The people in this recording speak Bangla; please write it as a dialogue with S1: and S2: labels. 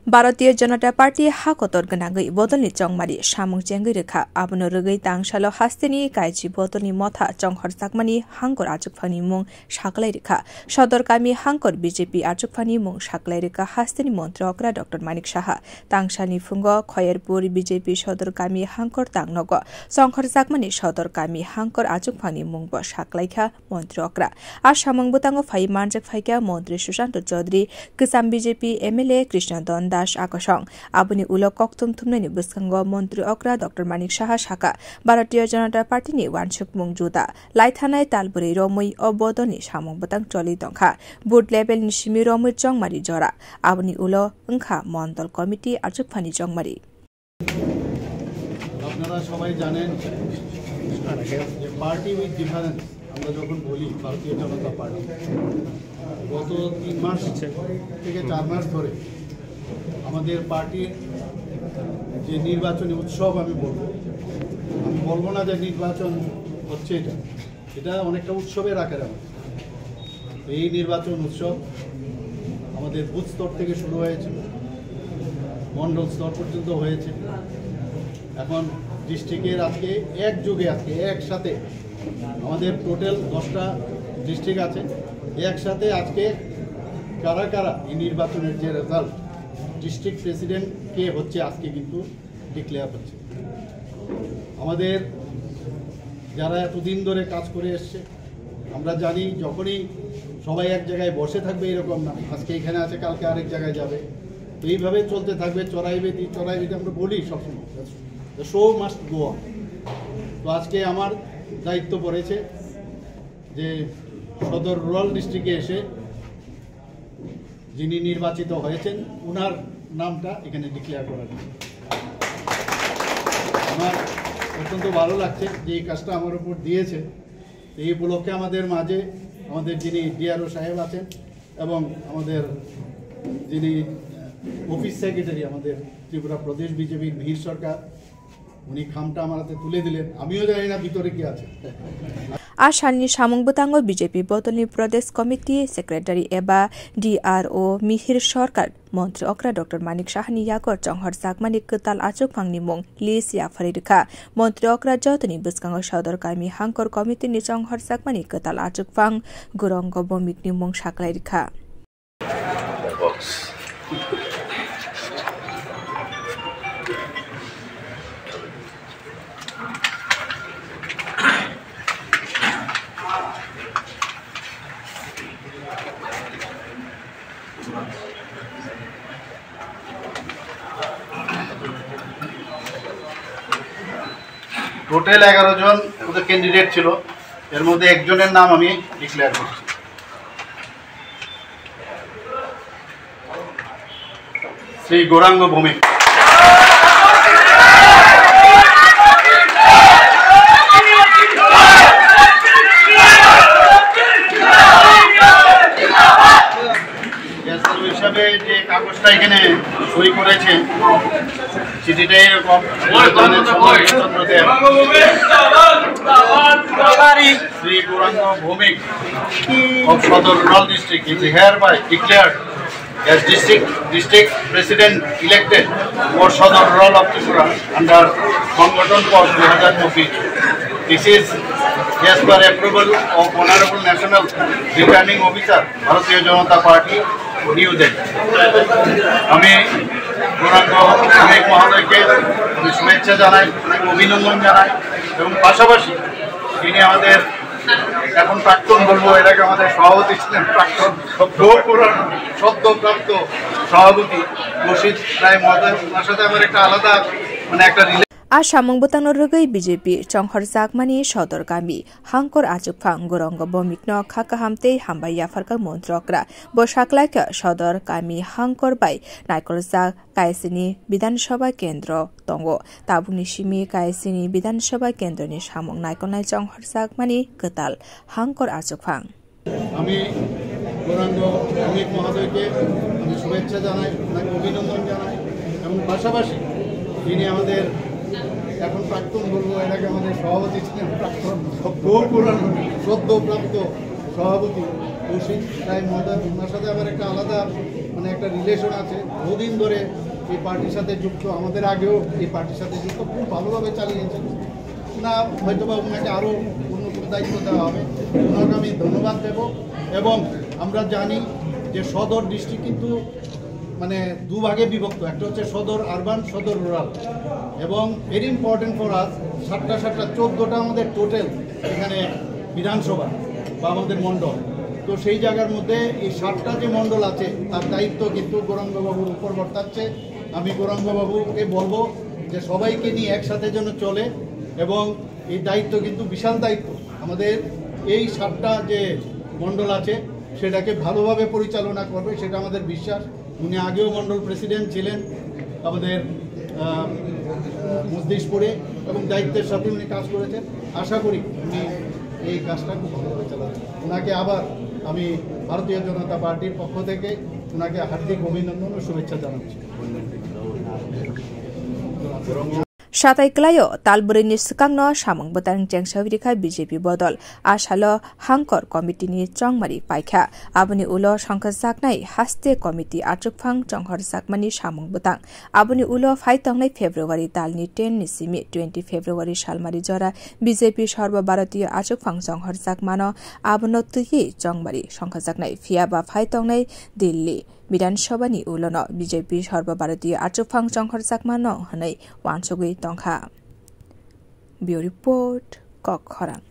S1: भारतीय जनता पार्टी हाकतर गनागै बदलनि चंगमारि सामुं जेंगै रेखा आबनो रगै तांसालो हास्तेनि काइजि बदलनि मथा चंहर साकमानि हांकर आजुकफानि मुं साकलाय रेखा सदर कामी हांकर बीजेपी आजुकफानि मुं साकलाय रेखा हास्तेनि मन्त्री अक्रा doctor Manik Saha तांसानि Fung खयरपुर BJP सदर कामी हांकर तांनग चंहर साकमानि सदर कामी हांकर आजुकफानि मुं ब साकलायखा मन्त्री अक्रा आ सामुं बुतांगो फाइ मानजक फाइका मन्त्री सुशांत चौधरी किसाम बीजेपी एमएलए कृष्ण दन दास आकसं आबुनि उलो कक्तुम थुमनायनि बुस्कांग मन्त्री अक्रा डॉक्टर मानिक साहा साका भारतीय जनता पार्टीनि वानसुक मुं जुदा लाइथानाय तालबुरै रमै अबदनि सामुं बुतां चलि दंखा बुथ लेभेल निसिमि रमै चंगमारि जरा आबुनि उलो ओंखा मण्डल कमिटी आजुकफानि चंगमारि
S2: আপনারা সবাই জানেন যে পার্টি উইথ ডিফারেন্স আমরা যখন বলি ভারতীয় জনতা পার্টি গত 3 মাস থেকে 4 মাস ধরে আমাদের পার্টির যে নির্বাচনী উৎসব আমি বলবো না যে নির্বাচন হচ্ছে এটা অনেকটা উৎসবের আকারে এই নির্বাচন উৎসব আমাদের বুথ স্তর থেকে শুরু হয়েছে মণ্ডল স্তর পর্যন্ত হয়েছে এখন ডিস্ট্রিক্টের আজকে একযোগে আজকে একসাথে আমাদের টোটাল 10টা ডিস্ট্রিক্ট আছে একসাথে আজকে কারা কারা এই নির্বাচনের যে রেজাল্ট ডিস্ট্রিক্ট প্রেসিডেন্ট কে হচ্ছে আজকে কিন্তু ডিক্লেয়ার হচ্ছে আমাদের যারা এতদিন ধরে কাজ করে এসছে আমরা জানি যখনই সবাই এক জায়গায় বসে থাকবে এরকম না আজকে এখানে আছে কালকে আরেক জায়গায় যাবে এইভাবে চলতে থাকবে চড়াইবেদি আমরা বলি সবসময় The show must go on. তো আজকে আমার দায়িত্ব পড়েছে যে সদর রুরাল ডিস্ট্রিক্টে এসে যিনি নির্বাচিত হয়েছেন ওনার নামটা এখানে ডিক্লেয়ার করার আমার অত্যন্ত ভালো লাগছে যে এই কাজটা আমার উপর দিয়েছে এই উপলক্ষে আমাদের মাঝে আমাদের যিনি ডিআরও সাহেব আছেন এবং আমাদের যিনি অফিস সেক্রেটারি আমাদের ত্রিপুরা প্রদেশ বিজেপির মিহির সরকার উনি খামটা আমার হাতে তুলে দিলেন আমিও জানি না ভিতরে কি আছে
S1: आसामनि सामुं बुतांग बीजेपी बदलनि प्रदेश कमिटी सेक्रेटारि एबा डिआरओ मिहिर सरकार मन्त्री अक्रा डॉक्टर मानिक साहानि याकर चंहर साकमानि कताल आजुकफांनि मुं लिस याफारि रेखा मन्त्री अक्रा जतनि बुस्कांग सदर कामी हांकर कमिटिनि चंहर साकमानि कताल आजुकफां गुरंग बमिकनि मुं साकलाय रेखा
S2: টোটাল 11 জন ওদের ক্যান্ডিডেট ছিল এর মধ্যে একজনের নাম আমি ডিক্লেয়ার করছি শ্রী গৌরাঙ্গ ভৌমিক হিসাবে যে কাগজটা এখানে সই করেছে চিঠিটা এরকম Shri Gauranga Bhowmik of Sadar Rural District is hereby declared as district president elected for Sadar Rural of Tripura under Sangathon Post 2024. This is as per approval of Honorable National Returning Officer Bharatiya Janata Party New Delhi. আমি গৌরাঙ্গ ভৌমিক মহোদয়কে শুভেচ্ছা জানাই অভিনন্দন জানাই এবং পাশাপাশি তিনি আমাদের এখন প্রাক্তন বলবো এটাকে আমাদের সভাপতি ছিলেন প্রাক্তন সদ্যপ্রাপ্ত সভাপতি রশিদ রায় মহোদয় ওনার সাথে আমার একটা আলাদা মানে একটা
S1: आसामं बुतांनो रगै बीजेपी चंहर साकमानि सदर गामि हांकर आजुकफां गुरंग बमिकनो खाकाहामते हामबाय याफारका मन्त्री अक्रा बसाकलायक सदर गामि हांकर बाय नायकलसा कायसिनि विधानसभा केन्द्र दंगो ताबुनि सिमि कायसिनि विधानसभा केन्द्रनि सामुं नायकलनाय चंहर साकमानि कताल हांकर आजुकफां
S2: আমি গৌরাঙ্গ ভৌমিক মহোদয়কে আমি শুভেচ্ছা জানাই অভিনন্দন জানাই এবং পাশাপাশি তিনি আমাদের এখন প্রাক্তন বলবো এটাকে আমাদের সভাপতি ছিলেন প্রাক্তন সদ্যপ্রাপ্ত সভাপতি রশিদ রায় মহোদয় ওনার সাথে আবার একটা আলাদা মানে একটা রিলেশন আছে, বহুদিন ধরে এই পার্টির সাথে যুক্ত, আমাদের আগেও এই পার্টির সাথে যুক্ত, খুব ভালোভাবে চালিয়েছেন না। হয়তো বা ওনাকে আরও অন্য কোনো দায়িত্ব দেওয়া হবে, ওনাকে আমি ধন্যবাদ দেব। এবং আমরা জানি যে সদর ডিস্ট্রিক্ট কিন্তু মানে দুভাগে বিভক্ত, একটা হচ্ছে সদর আরবান, সদর রুরাল, এবং ভেরি ইম্পর্টেন্ট ফর আস 14টা আমাদের টোটাল এখানে বিধানসভা বা আমাদের মণ্ডল। তো সেই জায়গার মধ্যে এই 7টা যে মণ্ডল আছে তার দায়িত্ব কিন্তু গৌরাঙ্গবাবুর উপর বর্তাচ্ছে। আমি গৌরাঙ্গবাবুকে বলবো যে সবাইকে নিয়ে একসাথে যেন চলে, এবং এই দায়িত্ব কিন্তু বিশাল দায়িত্ব। আমাদের এই 7টা যে মণ্ডল আছে সেটাকে ভালোভাবে পরিচালনা করবে, সেটা আমাদের বিশ্বাস। উনি আগেও মণ্ডল প্রেসিডেন্ট ছিলেন আমাদের মজলিশপুরে, এবং দায়িত্বের সাথে উনি কাজ করেছেন। আশা করি উনি এই কাজটা খুব ভালোভাবে চালাবেন। ওনাকে আবার আমি ভারতীয় জনতা পার্টির পক্ষ থেকে ওনাকে হার্দিক অভিনন্দন ও শুভেচ্ছা জানাচ্ছি।
S1: Satai klayo talburini skangno samang botang jengsawirekha BJP bodol asalo hangkor committee ni chongmari paikha aboni ulo sangkha saknai haste committee achukphang chonghor sakmani samang botang aboni ulo phaitongnai February talni 10 ni simi 20 February salmari jora BJP sarba bharatiya achukphang chonghor sakmano abono tuhi chongmari sangkha saknai phia ba phaitongnai Delhi বিধানসভানি উলন বিজেপি সর্বভারতীয় আচুফাং চংহর চাকমানো হनै ওয়ানসগৈ টংখা। বিউ রিপোর্ট ককখরাং।